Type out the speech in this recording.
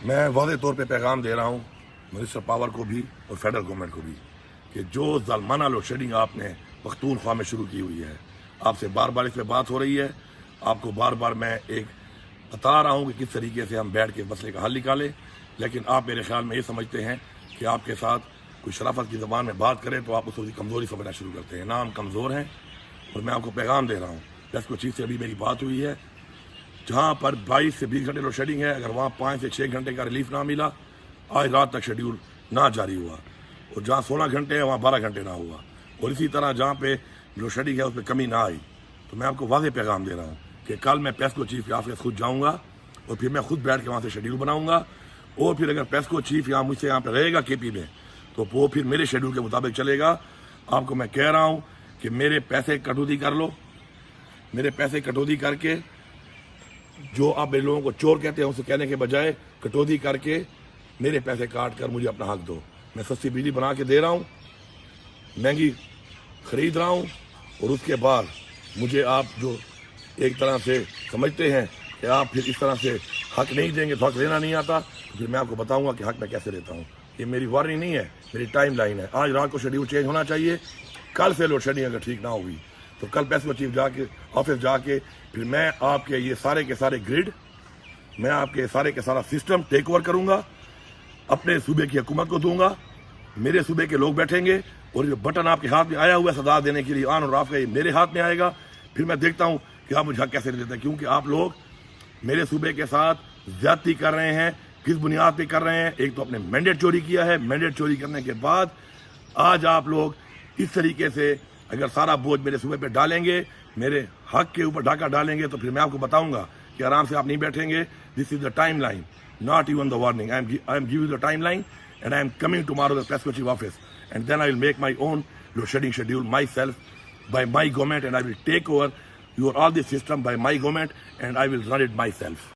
میں واضح طور پہ پیغام دے رہا ہوں منسٹر پاور کو بھی اور فیڈرل گورنمنٹ کو بھی کہ جو ظالمانہ لوڈ شیڈنگ آپ نے پختونخوا میں شروع کی ہوئی ہے، آپ سے بار بار اس پہ بات ہو رہی ہے، آپ کو بار بار میں ایک بتا رہا ہوں کہ کس طریقے سے ہم بیٹھ کے مسئلے کا حل نکالیں، لیکن آپ میرے خیال میں یہ سمجھتے ہیں کہ آپ کے ساتھ کوئی شرافت کی زبان میں بات کرے تو آپ اس کی کمزوری سمجھنا شروع کرتے ہیں۔ نہ ہم کمزور ہیں، اور میں آپ کو پیغام دے رہا ہوں، جیسے چیز سے ابھی میری بات ہوئی ہے، جہاں پر 22 سے 20 گھنٹے لوڈ شیڈنگ ہے، اگر وہاں 5 سے 6 گھنٹے کا ریلیف نہ ملا، آج رات تک شیڈیول نہ جاری ہوا، اور جہاں 16 گھنٹے ہے وہاں 12 گھنٹے نہ ہوا، اور اسی طرح جہاں پہ لوڈ شیڈنگ ہے اس پہ کمی نہ آئی، تو میں آپ کو واضح پیغام دے رہا ہوں کہ کل میں پیسکو چیف کے آفس خود جاؤں گا، اور پھر میں خود بیٹھ کے وہاں سے شیڈیول بناؤں گا، اور پھر اگر پیسکو چیف مجھ سے یہاں پہ رہے گا کے پی میں، تو وہ پھر میرے شیڈیول کے مطابق چلے گا۔ آپ کو میں کہہ رہا ہوں کہ میرے پیسے کٹوتی کر لو، میرے پیسے کٹوتی کر کے، جو آپ میرے لوگوں کو چور کہتے ہیں اسے کہنے کے بجائے کٹوتی کر کے میرے پیسے کاٹ کر مجھے اپنا حق دو۔ میں سستی بجلی بنا کے دے رہا ہوں، مہنگی خرید رہا ہوں، اور اس کے بعد مجھے آپ جو ایک طرح سے سمجھتے ہیں کہ آپ پھر اس طرح سے حق نہیں دیں گے تو حق لینا نہیں آتا، تو پھر میں آپ کو بتاؤں گا کہ حق میں کیسے لیتا ہوں۔ یہ میری وارننگ نہیں ہے، میری ٹائم لائن ہے۔ آج رات کو شیڈیول چینج ہونا چاہیے، کل سے لوڈ شیڈنگ اگر ٹھیک نہ ہوئی تو کل پیسکو چیف جا کے آفس جا کے پھر میں آپ کے یہ سارے کے سارے گریڈ، میں آپ کے سارے کا سارا سسٹم ٹیک اوور کروں گا، اپنے صوبے کی حکومت کو دوں گا، میرے صوبے کے لوگ بیٹھیں گے، اور جو بٹن آپ کے ہاتھ میں آیا ہوا ہے سزا دینے کے لیے آن اور آف کا، یہ میرے ہاتھ میں آئے گا۔ پھر میں دیکھتا ہوں کہ آپ مجھے حق کیسے دیتے ہیں، کیونکہ آپ لوگ میرے صوبے کے ساتھ زیادتی کر رہے ہیں۔ کس بنیاد پہ کر رہے ہیں؟ ایک تو اپنے مینڈیٹ چوری کیا ہے، مینڈیٹ چوری کرنے کے بعد آج آپ لوگ اس طریقے سے اگر سارا بوجھ میرے صوبے پہ ڈالیں گے، میرے حق کے اوپر ڈھاکہ ڈالیں گے، تو پھر میں آپ کو بتاؤں گا کہ آرام سے آپ نہیں بیٹھیں گے۔ This is the timeline, not even the warning. I am giving you the timeline, and I am coming tomorrow to the Pesco Chief office, and then I will make my own load shedding schedule myself by my government, and I will take over all the system by my government, and I will run it myself.